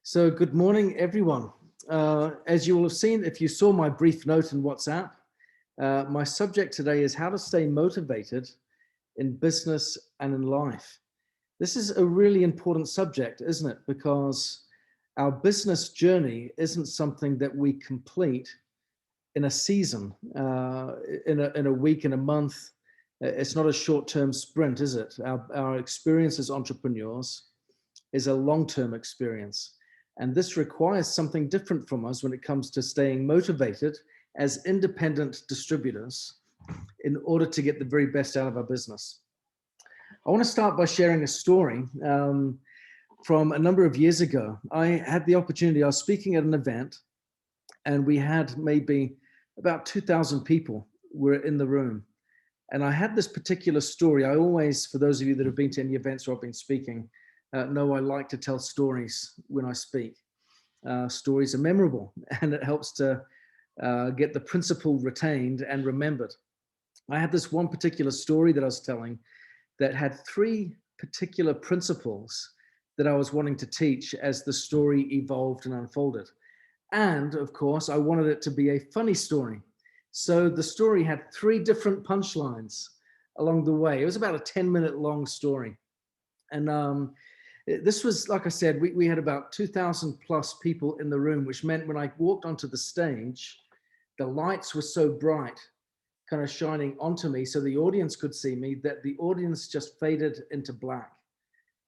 So good morning, everyone. As you will have seen, if you saw my brief note in WhatsApp, my subject today is how to stay motivated in business and in life. This is a really important subject, isn't it? Because our business journey isn't something that we complete in a season, in a week, in a month. It's not a short-term sprint, is it? Our experience as entrepreneurs is a long-term experience. And this requires something different from us when it comes to staying motivated as independent distributors in order to get the very best out of our business. I want to start by sharing a story from a number of years ago. I had the opportunity, I was speaking at an event, and we had maybe about 2,000 people were in the room. And I had this particular story. I always, for those of you that have been to any events where I've been speaking, know I like to tell stories when I speak. Stories are memorable, and it helps to get the principle retained and remembered. I had this one particular story that I was telling that had three particular principles that I was wanting to teach as the story evolved and unfolded. And of course, I wanted it to be a funny story. So the story had three different punchlines along the way. It was about a 10-minute long story. And this was, like I said, we had about 2,000 plus people in the room, which meant when I walked onto the stage, the lights were so bright, kind of shining onto me so the audience could see me, that the audience just faded into black.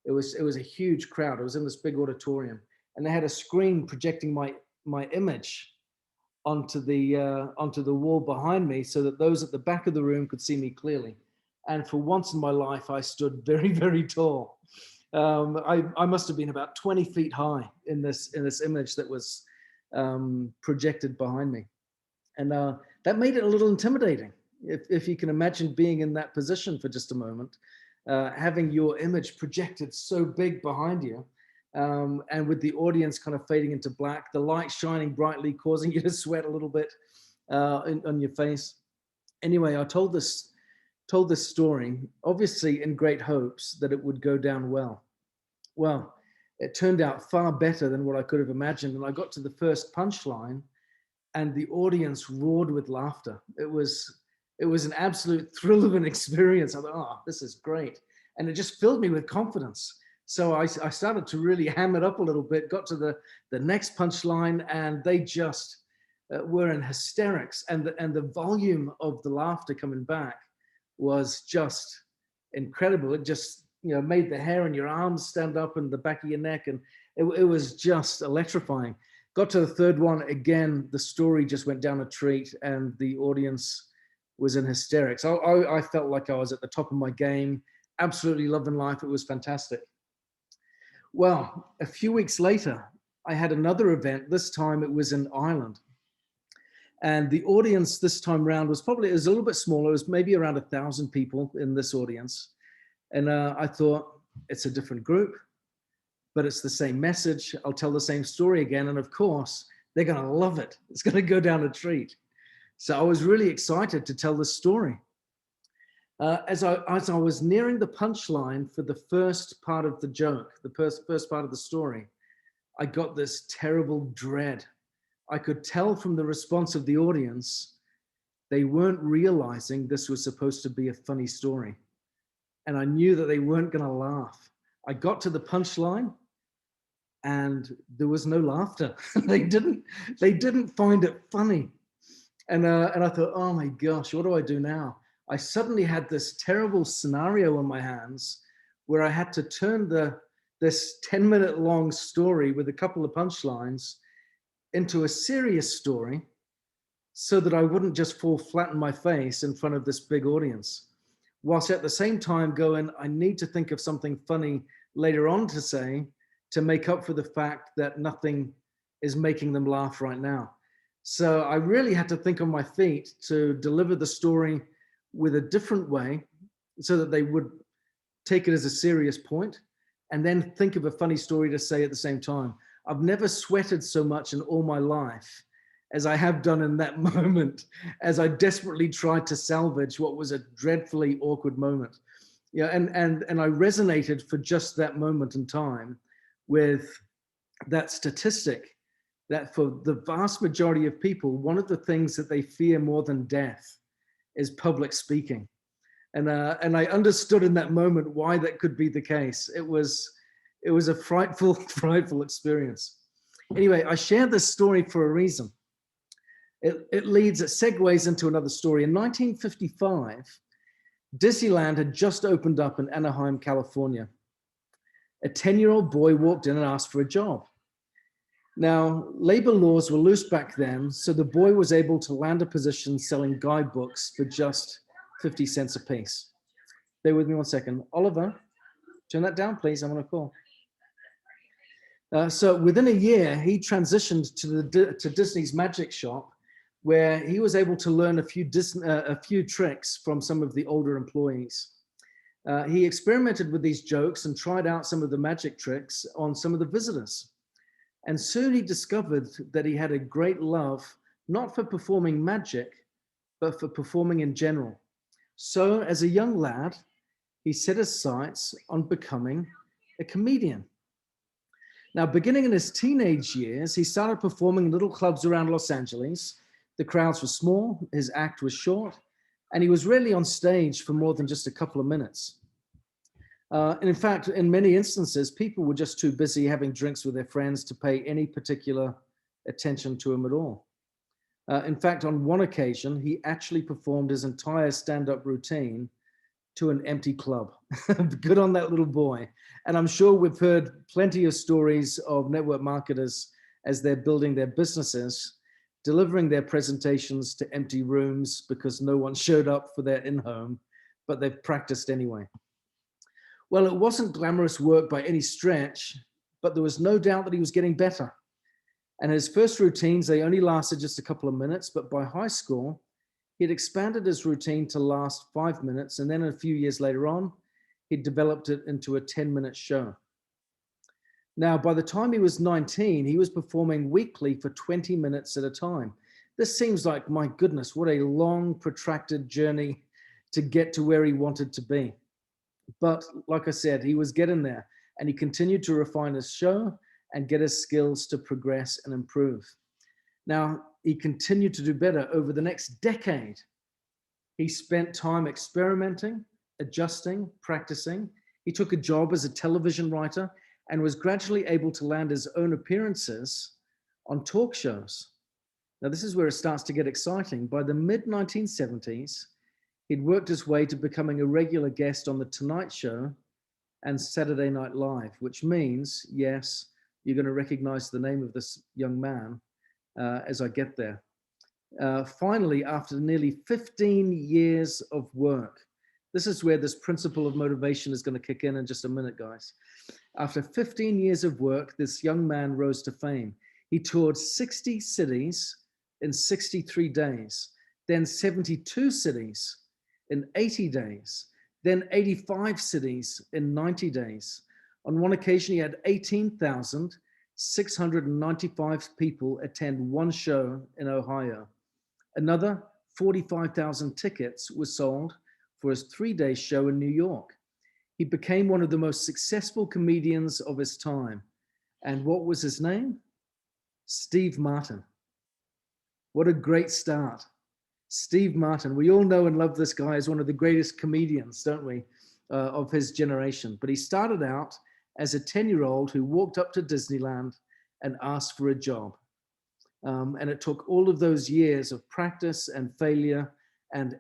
It was a huge crowd. I was in this big auditorium, and they had a screen projecting my image onto the wall behind me so that those at the back of the room could see me clearly. And for once in my life, I stood very, very tall. I must have been about 20 feet high in this image that was projected behind me. And that made it a little intimidating. If you can imagine being in that position for just a moment, having your image projected so big behind you, and with the audience kind of fading into black, the light shining brightly, causing you to sweat a little bit on your face. Anyway, I told this story, obviously in great hopes that it would go down well. Well, it turned out far better than what I could have imagined. And I got to the first punchline, and the audience roared with laughter. It was an absolute thrill of an experience. I thought, oh, this is great. And it just filled me with confidence. So I started to really ham it up a little bit, got to the next punchline, and they just were in hysterics. And the volume of the laughter coming back was just incredible. It just, made the hair on your arms stand up and the back of your neck. And it was just electrifying. Got to the third one, again, the story just went down a treat, and the audience was in hysterics. I felt like I was at the top of my game, absolutely loving life. It was fantastic. Well, a few weeks later, I had another event. This time it was in Ireland. And the audience this time round was a little bit smaller. It was maybe around 1,000 people in this audience. And I thought, it's a different group, but it's the same message. I'll tell the same story again. And of course, they're going to love it. It's going to go down a treat. So I was really excited to tell this story. As I was nearing the punchline for the first part of the joke, the first part of the story, I got this terrible dread. I could tell from the response of the audience, they weren't realizing this was supposed to be a funny story. And I knew that they weren't going to laugh. I got to the punchline, and there was no laughter. They didn't find it funny. And I thought, oh my gosh, what do I do now? I suddenly had this terrible scenario on my hands where I had to turn this 10-minute long story with a couple of punchlines into a serious story so that I wouldn't just fall flat on my face in front of this big audience. Whilst at the same time going, I need to think of something funny later on to say to make up for the fact that nothing is making them laugh right now. So I really had to think on my feet to deliver the story with a different way so that they would take it as a serious point and then think of a funny story to say at the same time. I've never sweated so much in all my life as I have done in that moment, as I desperately tried to salvage what was a dreadfully awkward moment. And I resonated for just that moment in time with that statistic that for the vast majority of people, one of the things that they fear more than death is public speaking. And I understood in that moment why that could be the case. It was a frightful, frightful experience. Anyway, I share this story for a reason. It segues into another story. In 1955, Disneyland had just opened up in Anaheim, California. A 10-year-old boy walked in and asked for a job. Now, labor laws were loose back then, so the boy was able to land a position selling guidebooks for just 50 cents a piece. Bear with me one second. Oliver, turn that down, please. I'm on a call. So within a year, he transitioned to Disney's magic shop, where he was able to learn a few tricks from some of the older employees. He experimented with these jokes and tried out some of the magic tricks on some of the visitors. And soon he discovered that he had a great love, not for performing magic, but for performing in general. So as a young lad, he set his sights on becoming a comedian. Now, beginning in his teenage years, he started performing in little clubs around Los Angeles. The crowds were small, his act was short, and he was rarely on stage for more than just a couple of minutes. And in fact, in many instances, people were just too busy having drinks with their friends to pay any particular attention to him at all. In fact, on one occasion, he actually performed his entire stand-up routine to an empty club. Good on that little boy. And I'm sure we've heard plenty of stories of network marketers as they're building their businesses, delivering their presentations to empty rooms because no one showed up for their in-home, but they've practiced anyway. Well, it wasn't glamorous work by any stretch, but there was no doubt that he was getting better. And his first routines, they only lasted just a couple of minutes, but by high school, he'd expanded his routine to last 5 minutes. And then a few years later on, he developed it into a 10-minute show. Now, by the time he was 19, he was performing weekly for 20 minutes at a time. This seems like, my goodness, what a long, protracted journey to get to where he wanted to be. But like I said, he was getting there, and he continued to refine his show and get his skills to progress and improve. Now, he continued to do better over the next decade. He spent time experimenting, adjusting, practicing. He took a job as a television writer and was gradually able to land his own appearances on talk shows. Now, this is where it starts to get exciting. By the mid-1970s, he'd worked his way to becoming a regular guest on The Tonight Show and Saturday Night Live, which means, yes, you're going to recognize the name of this young man as I get there. Finally, after nearly 15 years of work, this is where this principle of motivation is going to kick in just a minute, guys. After 15 years of work, this young man rose to fame. He toured 60 cities in 63 days, then 72 cities in 80 days, then 85 cities in 90 days. On one occasion, he had 18,695 people attend one show in Ohio. Another 45,000 tickets were sold for his 3-day show in New York. He became one of the most successful comedians of his time. And what was his name? Steve Martin. What a great start. Steve Martin. We all know and love this guy as one of the greatest comedians, don't we, of his generation. But he started out as a 10-year-old who walked up to Disneyland and asked for a job. And it took all of those years of practice and failure and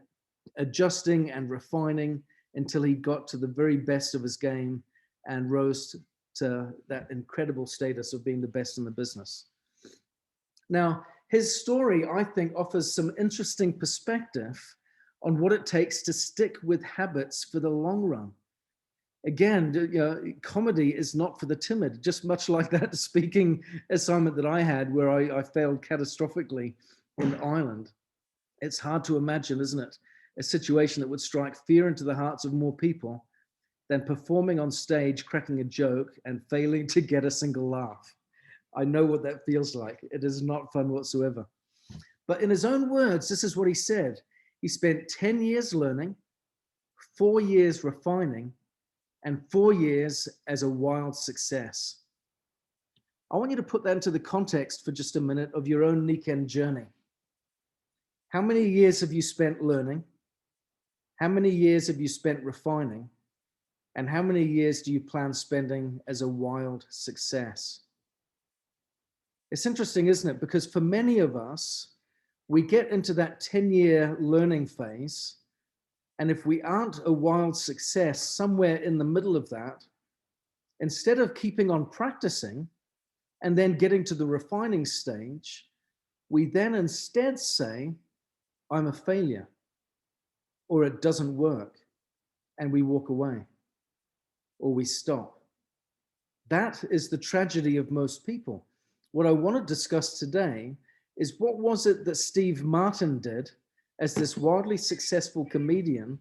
adjusting and refining until he got to the very best of his game and rose to that incredible status of being the best in the business. Now, his story, I think, offers some interesting perspective on what it takes to stick with habits for the long run. Again, you know, comedy is not for the timid, just much like that speaking assignment that I had where I failed catastrophically in Ireland. It's hard to imagine, isn't it? A situation that would strike fear into the hearts of more people than performing on stage, cracking a joke and failing to get a single laugh. I know what that feels like. It is not fun whatsoever. But in his own words, this is what he said. He spent 10 years learning, 4 years refining, and 4 years as a wild success. I want you to put that into the context for just a minute of your own weekend journey. How many years have you spent learning? How many years have you spent refining? And how many years do you plan spending as a wild success? It's interesting, isn't it? Because for many of us, we get into that 10-year learning phase. And if we aren't a wild success somewhere in the middle of that, instead of keeping on practicing and then getting to the refining stage, we then instead say, I'm a failure, or it doesn't work, and we walk away, or we stop. That is the tragedy of most people. What I want to discuss today is what was it that Steve Martin did as this wildly successful comedian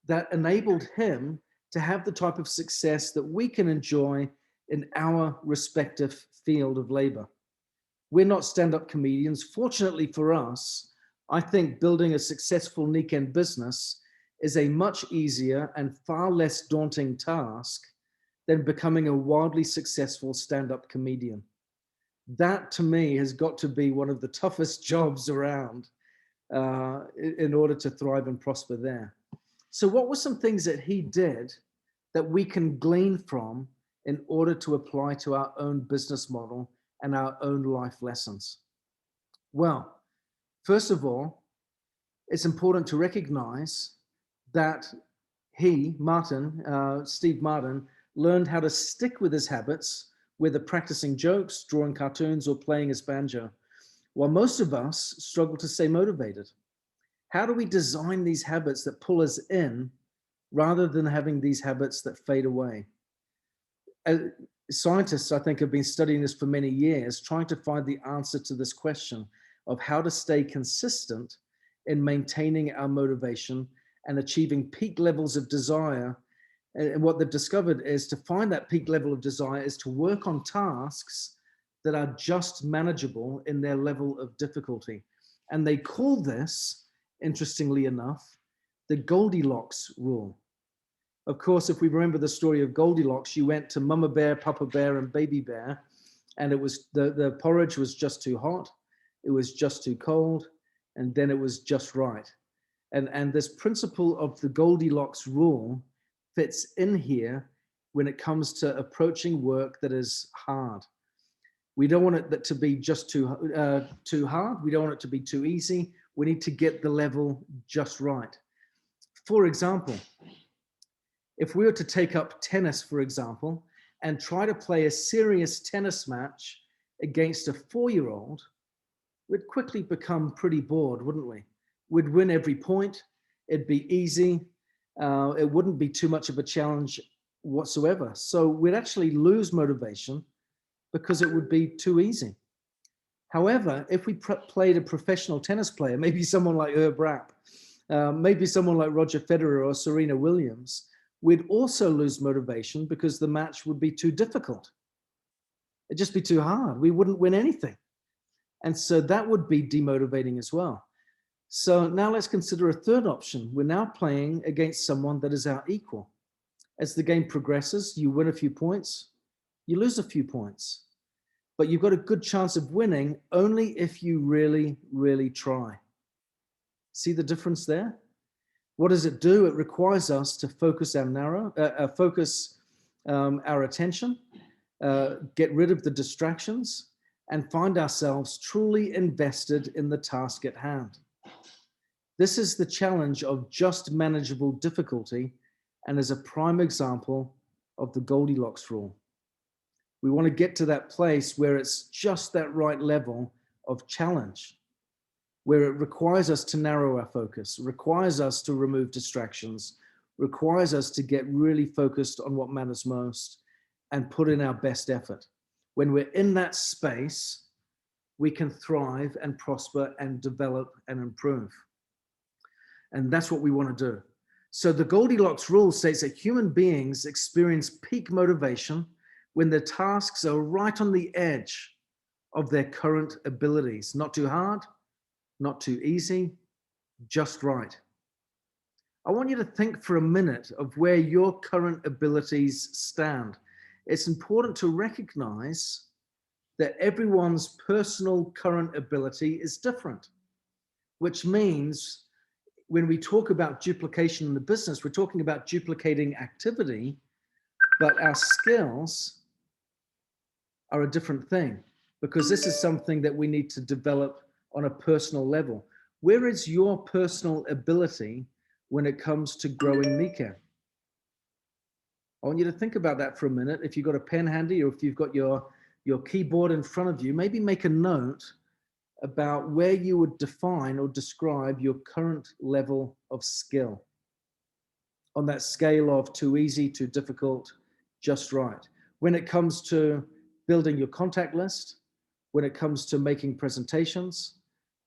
that enabled him to have the type of success that we can enjoy in our respective field of labor. We're not stand-up comedians. Fortunately for us, I think building a successful weekend business is a much easier and far less daunting task than becoming a wildly successful stand-up comedian. That to me has got to be one of the toughest jobs around in order to thrive and prosper there. So what were some things that he did that we can glean from in order to apply to our own business model and our own life lessons? Well, first of all, it's important to recognize that Steve Martin, learned how to stick with his habits, whether practicing jokes, drawing cartoons, or playing his banjo, while most of us struggle to stay motivated. How do we design these habits that pull us in rather than having these habits that fade away? Scientists, I think, have been studying this for many years, trying to find the answer to this question of how to stay consistent in maintaining our motivation and achieving peak levels of desire. And what they've discovered is to find that peak level of desire is to work on tasks that are just manageable in their level of difficulty. And they call this, interestingly enough, the Goldilocks Rule. Of course, if we remember the story of Goldilocks, you went to Mama Bear, Papa Bear, and Baby Bear, and it was the porridge was just too hot, it was just too cold, and then it was just right. And this principle of the Goldilocks Rule fits in here when it comes to approaching work that is hard. We don't want it to be just too hard. We don't want it to be too easy. We need to get the level just right. For example, if we were to take up tennis, for example, and try to play a serious tennis match against a 4-year-old, we'd quickly become pretty bored, wouldn't we? We'd win every point. It'd be easy. It wouldn't be too much of a challenge whatsoever. So we'd actually lose motivation because it would be too easy. However, if we played a professional tennis player, maybe someone like Herb Rapp, maybe someone like Roger Federer or Serena Williams, we'd also lose motivation because the match would be too difficult. It'd just be too hard. We wouldn't win anything. And so that would be demotivating as well. So now let's consider a third option. We're now playing against someone that is our equal. As the game progresses, you win a few points, you lose a few points, but you've got a good chance of winning only if you really, really try. See the difference there? What does it do? It requires us to focus our attention, get rid of the distractions, and find ourselves truly invested in the task at hand. This is the challenge of just manageable difficulty and is a prime example of the Goldilocks Rule. We want to get to that place where it's just that right level of challenge, where it requires us to narrow our focus, requires us to remove distractions, requires us to get really focused on what matters most and put in our best effort. When we're in that space, we can thrive and prosper and develop and improve. And that's what we want to do. So the Goldilocks Rule states that human beings experience peak motivation when their tasks are right on the edge of their current abilities. Not too hard, not too easy, just right. I want you to think for a minute of where your current abilities stand. it's important to recognize that everyone's personal current ability is different, which means when we talk about duplication in the business, we're talking about duplicating activity, but our skills are a different thing, because this is something that we need to develop on a personal level. Where is your personal ability when it comes to growing Nika? I want you to think about that for a minute. If you've got a pen handy, or if you've got your keyboard in front of you, maybe make a note about where you would define or describe your current level of skill on that scale of too easy, too difficult, just right. When it comes to building your contact list, when it comes to making presentations,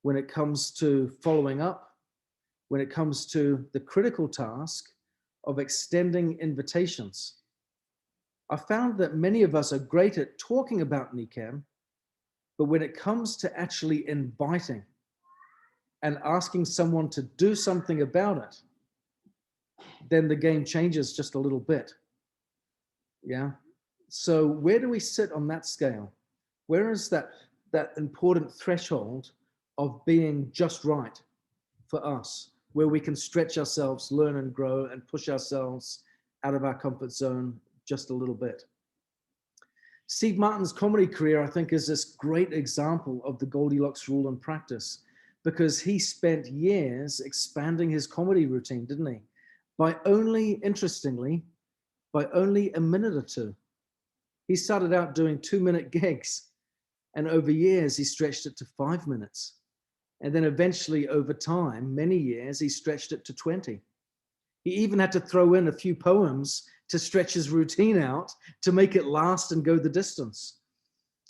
when it comes to following up, when it comes to the critical task of extending invitations. I found that many of us are great at talking about NECAM, but when it comes to actually inviting and asking someone to do something about it, then the game changes just a little bit. Yeah. So where do we sit on that scale? Where is that important threshold of being just right for us, where we can stretch ourselves, learn and grow, and push ourselves out of our comfort zone just a little bit? Steve Martin's comedy career, I think, is this great example of the Goldilocks rule in practice, because he spent years expanding his comedy routine, didn't he? Interestingly, by only a minute or two. He started out doing 2-minute gigs, and over years, he stretched it to 5 minutes. And then eventually, over time, many years, he stretched it to 20. He even had to throw in a few poems to stretch his routine out to make it last and go the distance.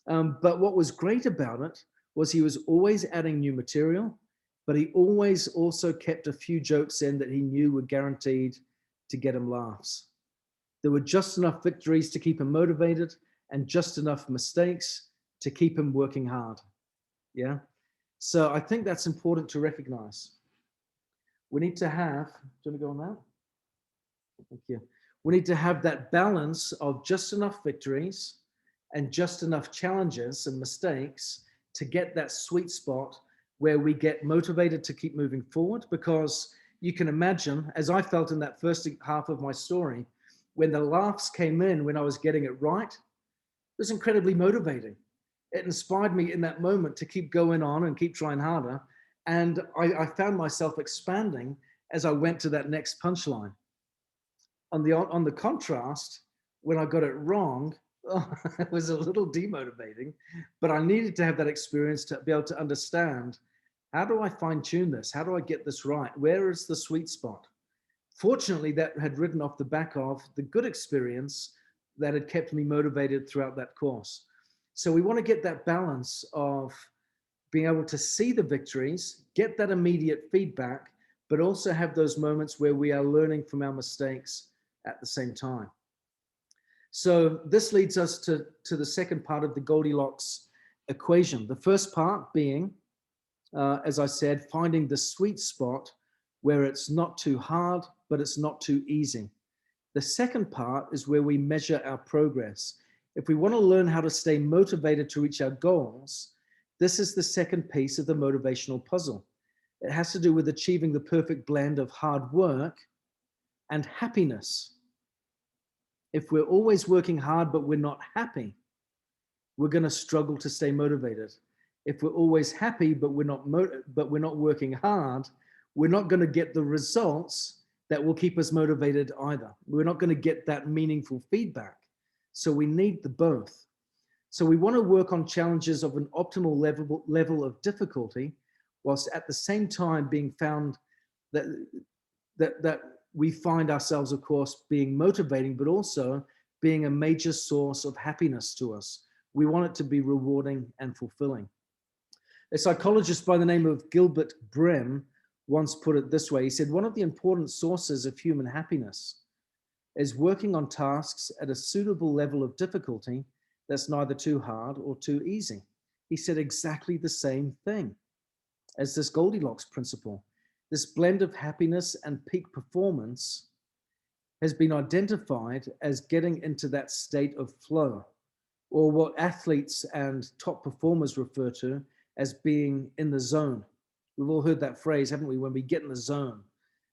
But what was great about it was he was always adding new material, but he always also kept a few jokes in that he knew were guaranteed to get him laughs. There were just enough victories to keep him motivated and just enough mistakes to keep him working hard. Yeah. So I think that's important to recognize. We need to have, do you want to go on that? Thank you. We need to have that balance of just enough victories and just enough challenges and mistakes to get that sweet spot where we get motivated to keep moving forward. Because you can imagine, as I felt in that first half of my story, when the laughs came in, when I was getting it right, it was incredibly motivating. It inspired me in that moment to keep going on and keep trying harder. And I found myself expanding as I went to that next punchline. On the contrast, when I got it wrong, it was a little demotivating, but I needed to have that experience to be able to understand, how do I fine tune this? How do I get this right? Where is the sweet spot? Fortunately, that had ridden off the back of the good experience that had kept me motivated throughout that course. So we want to get that balance of being able to see the victories, get that immediate feedback, but also have those moments where we are learning from our mistakes at the same time. So this leads us to the second part of the Goldilocks equation. The first part being, as I said, finding the sweet spot where it's not too hard, but it's not too easy. The second part is where we measure our progress. If we want to learn how to stay motivated to reach our goals, this is the second piece of the motivational puzzle. It has to do with achieving the perfect blend of hard work and happiness. If we're always working hard, but we're not happy, we're going to struggle to stay motivated. If we're always happy, but we're not working hard, we're not going to get the results that will keep us motivated either. We're not going to get that meaningful feedback. So we need the both. So we want to work on challenges of an optimal level of difficulty, whilst at the same time being found that we find ourselves, of course, being motivating, but also being a major source of happiness to us. We want it to be rewarding and fulfilling. A psychologist by the name of Gilbert Brehm once put it this way. He said, one of the important sources of human happiness is working on tasks at a suitable level of difficulty that's neither too hard or too easy. He said exactly the same thing as this Goldilocks principle. This blend of happiness and peak performance has been identified as getting into that state of flow, or what athletes and top performers refer to as being in the zone. We've all heard that phrase, haven't we? When we get in the zone.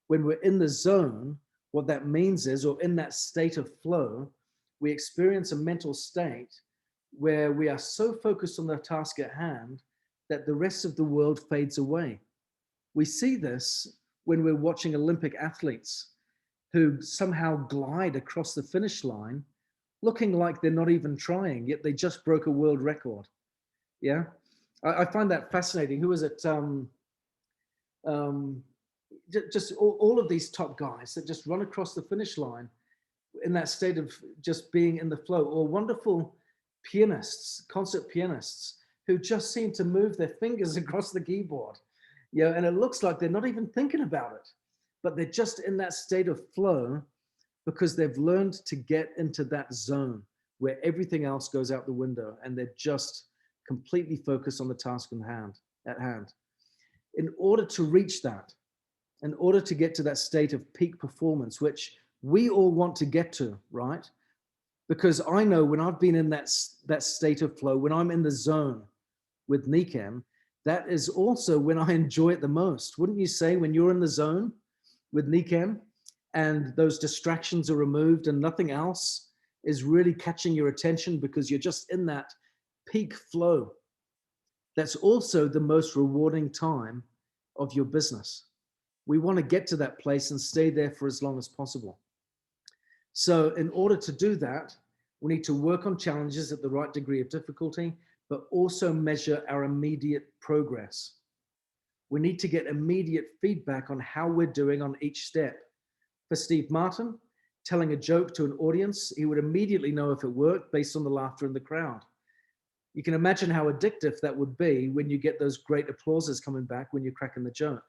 When we're in the zone, what that means is, or in that state of flow, we experience a mental state where we are so focused on the task at hand that the rest of the world fades away. We see this when we're watching Olympic athletes who somehow glide across the finish line looking like they're not even trying, yet they just broke a world record. Yeah, I find that fascinating. Who was it? Just all of these top guys that just run across the finish line in that state of just being in the flow, or wonderful pianists, concert pianists, who just seem to move their fingers across the keyboard. Yeah, and it looks like they're not even thinking about it, but they're just in that state of flow because they've learned to get into that zone where everything else goes out the window and they're just completely focused on the task at hand. In order to reach that, in order to get to that state of peak performance, which we all want to get to, right? Because I know when I've been in that state of flow, when I'm in the zone with Nikem, that is also when I enjoy it the most. Wouldn't you say, when you're in the zone with Nikem and those distractions are removed and nothing else is really catching your attention because you're just in that peak flow? That's also the most rewarding time of your business. We want to get to that place and stay there for as long as possible. So in order to do that, we need to work on challenges at the right degree of difficulty, but also measure our immediate progress. We need to get immediate feedback on how we're doing on each step. For Steve Martin, telling a joke to an audience, he would immediately know if it worked based on the laughter in the crowd. You can imagine how addictive that would be when you get those great applauses coming back when you're cracking the joke.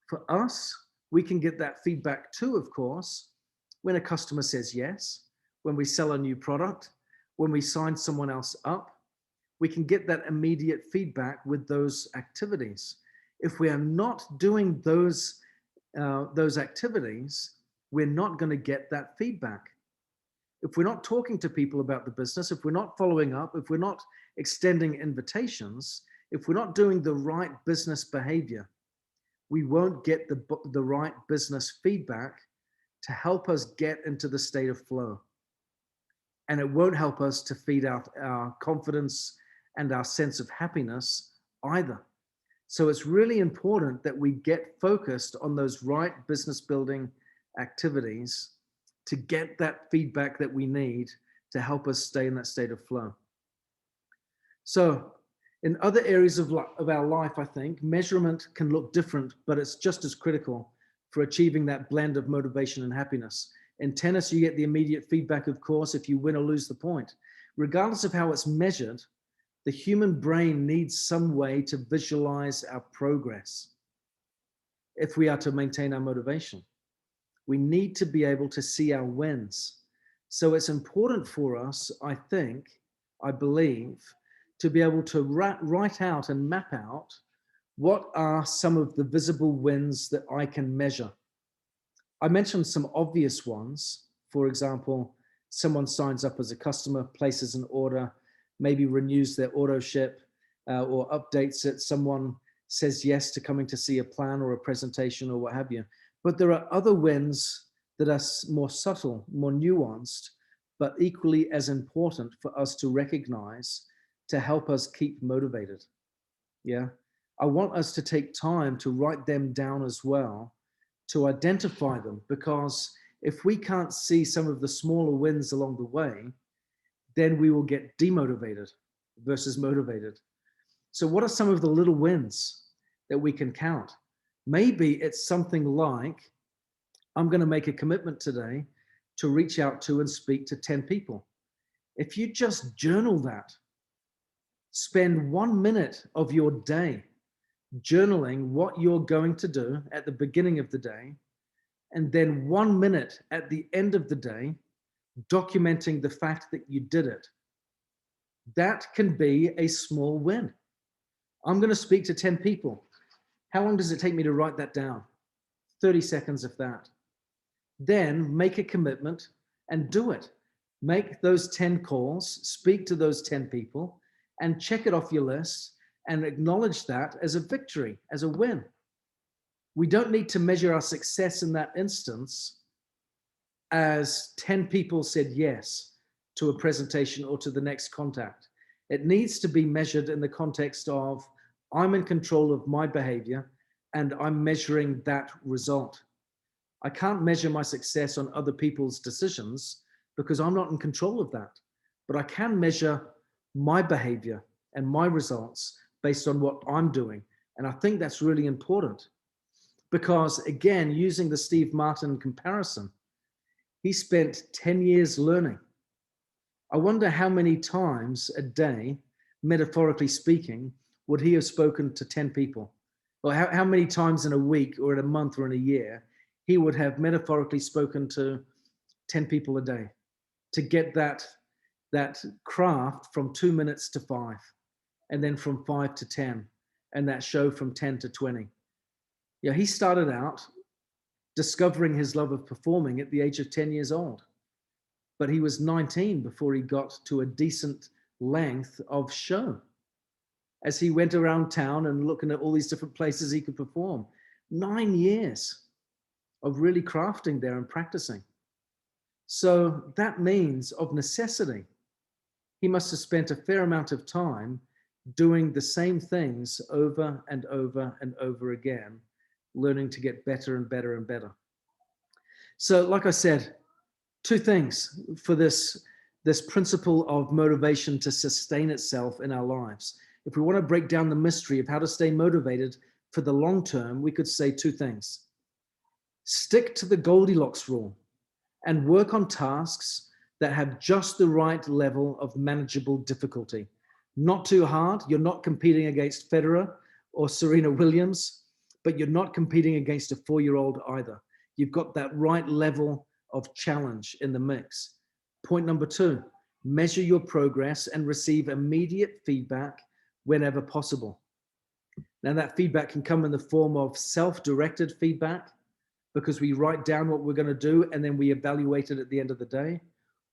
For us, we can get that feedback too, of course, when a customer says yes, when we sell a new product, when we sign someone else up. We can get that immediate feedback with those activities. If we are not doing those activities, we're not going to get that feedback. If we're not talking to people about the business, if we're not following up, if we're not extending invitations, if we're not doing the right business behavior, we won't get the right business feedback to help us get into the state of flow. And it won't help us to feed out our confidence and our sense of happiness either. So it's really important that we get focused on those right business building activities to get that feedback that we need to help us stay in that state of flow. So in other areas of our life, I think measurement can look different, but it's just as critical for achieving that blend of motivation and happiness. In tennis, you get the immediate feedback, of course, if you win or lose the point. Regardless of how it's measured, the human brain needs some way to visualize our progress if we are to maintain our motivation. We need to be able to see our wins. So it's important for us, I believe, to be able to write out and map out what are some of the visible wins that I can measure. I mentioned some obvious ones. For example, someone signs up as a customer, places an order, maybe renews their auto ship or updates it. Someone says yes to coming to see a plan or a presentation or what have you. But there are other wins that are more subtle, more nuanced, but equally as important for us to recognize to help us keep motivated. Yeah. I want us to take time to write them down as well, to identify them, because if we can't see some of the smaller wins along the way, then we will get demotivated versus motivated. So what are some of the little wins that we can count? Maybe it's something like, I'm going to make a commitment today to reach out to and speak to 10 people. If you just journal that, spend 1 minute of your day journaling what you're going to do at the beginning of the day, and then 1 minute at the end of the day, documenting the fact that you did it. That can be a small win. I'm going to speak to 10 people. How long does it take me to write that down? 30 seconds of that. Then make a commitment and do it. Make those 10 calls, speak to those 10 people, and check it off your list and acknowledge that as a victory, as a win. We don't need to measure our success in that instance as 10 people said yes to a presentation or to the next contact. It needs to be measured in the context of I'm in control of my behavior and I'm measuring that result. I can't measure my success on other people's decisions because I'm not in control of that. But I can measure my behavior and my results based on what I'm doing. And I think that's really important because, again, using the Steve Martin comparison, he spent 10 years learning. I wonder how many times a day, metaphorically speaking, would he have spoken to 10 people? Or how many times in a week or in a month or in a year he would have metaphorically spoken to 10 people a day to get that craft from 2 minutes to 5, and then from 5 to 10, and that show from 10 to 20. Yeah, he started out discovering his love of performing at the age of 10 years old, but he was 19 before he got to a decent length of show. As he went around town and looking at all these different places he could perform, 9 years of really crafting there and practicing. So that means, of necessity, he must have spent a fair amount of time doing the same things over and over and over again, learning to get better and better and better. So, like I said, 2 things for this principle of motivation to sustain itself in our lives. If we want to break down the mystery of how to stay motivated for the long term, we could say 2 things. Stick to the Goldilocks rule and work on tasks that have just the right level of manageable difficulty. Not too hard. You're not competing against Federer or Serena Williams, but you're not competing against a 4-year-old either. You've got that right level of challenge in the mix. Point number 2, measure your progress and receive immediate feedback whenever possible. Now, that feedback can come in the form of self-directed feedback, because we write down what we're going to do and then we evaluate it at the end of the day.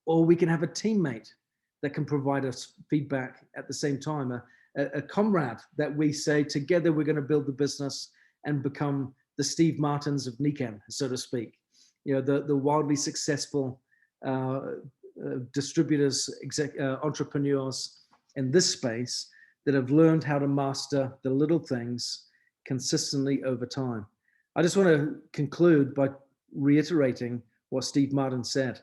Or we can have a teammate that can provide us feedback at the same time, a comrade that we say together we're going to build the business and become the Steve Martins of Niken, so to speak. You know, the wildly successful distributors, entrepreneurs in this space that have learned how to master the little things consistently over time. I just want to conclude by reiterating what Steve Martin said.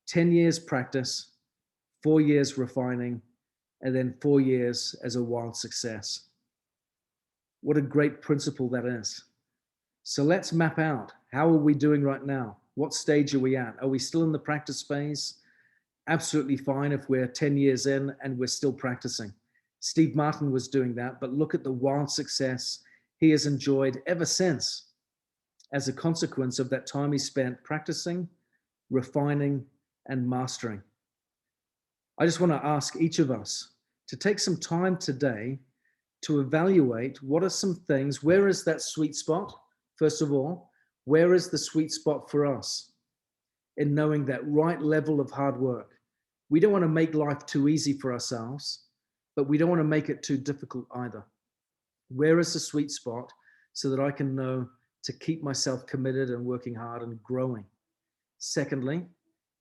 10 years practice, 4 years refining, and then 4 years as a wild success. What a great principle that is. So let's map out, how are we doing right now? What stage are we at? Are we still in the practice phase? Absolutely fine if we're 10 years in and we're still practicing. Steve Martin was doing that, but look at the wild success he has enjoyed ever since, as a consequence of that time he spent practicing, refining, and mastering. I just want to ask each of us to take some time today to evaluate what are some things, where is that sweet spot? First of all, where is the sweet spot for us in knowing that right level of hard work? We don't want to make life too easy for ourselves, but we don't want to make it too difficult either. Where is the sweet spot so that I can know to keep myself committed and working hard and growing? Secondly,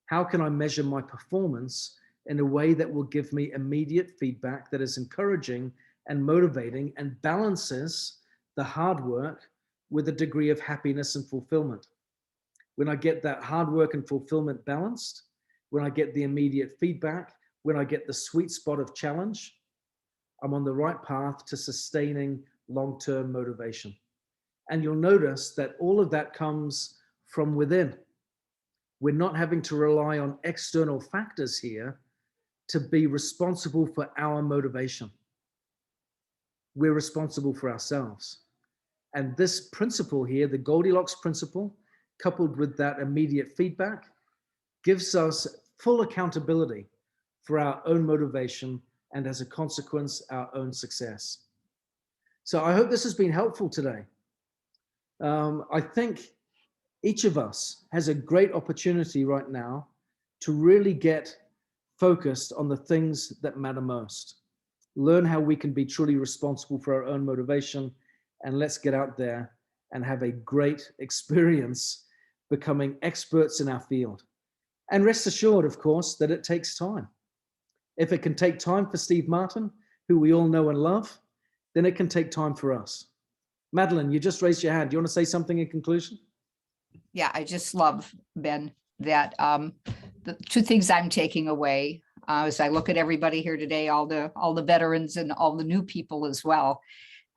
how can I measure my performance in a way that will give me immediate feedback that is encouraging and motivating and balances the hard work with a degree of happiness and fulfillment? When I get that hard work and fulfillment balanced, when I get the immediate feedback, when I get the sweet spot of challenge, I'm on the right path to sustaining long-term motivation. And you'll notice that all of that comes from within. We're not having to rely on external factors here to be responsible for our motivation. We're responsible for ourselves. And this principle here, the Goldilocks principle, coupled with that immediate feedback, gives us full accountability for our own motivation and, as a consequence, our own success. So I hope this has been helpful today. I think each of us has a great opportunity right now to really get focused on the things that matter most. Learn how we can be truly responsible for our own motivation, and let's get out there and have a great experience becoming experts in our field. And rest assured, of course, that it takes time. If it can take time for Steve Martin, who we all know and love, then it can take time for us. Madeline, you just raised your hand. Do you want to say something in conclusion? Yeah, I just love, Ben, that the two things I'm taking away as I look at everybody here today, all the veterans and all the new people as well.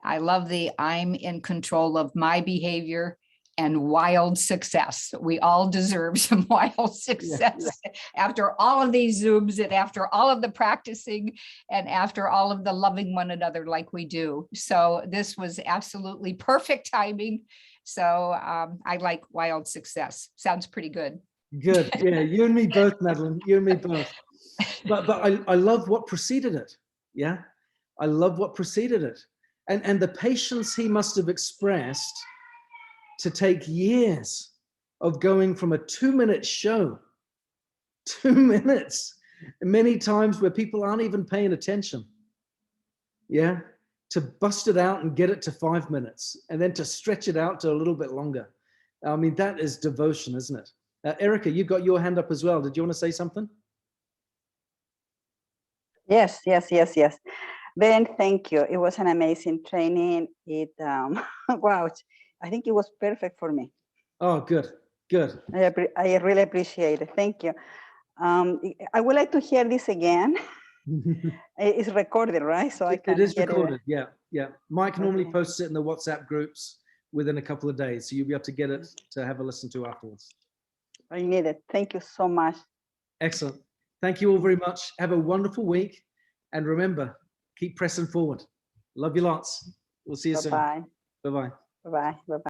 I love the I'm in control of my behavior and wild success. We all deserve some wild success after all of these Zooms and after all of the practicing and after all of the loving one another like we do. So this was absolutely perfect timing. So I like wild success. Sounds pretty good. Good. Yeah, you and me both, Madeline. You and me both. But I love what preceded it. Yeah, I love what preceded it. And the patience he must have expressed to take years of going from a 2-minute show, 2 minutes, many times where people aren't even paying attention, yeah, to bust it out and get it to 5 minutes, and then to stretch it out to a little bit longer. I mean, that is devotion, isn't it? Erica, you got your hand up as well. Did you want to say something? Yes. Ben, thank you. It was an amazing training. It, wow, I think it was perfect for me. Oh, good. I really appreciate it. Thank you. I would like to hear this again. It's recorded, right? So I can. It is recorded. Yeah. Mike normally posts it in the WhatsApp groups within a couple of days, so you'll be able to get it to have a listen to afterwards. I need it. Thank you so much. Excellent. Thank you all very much. Have a wonderful week, and remember, keep pressing forward. Love you lots. We'll see you soon. Bye. Bye-bye. Bye-bye. Bye-bye.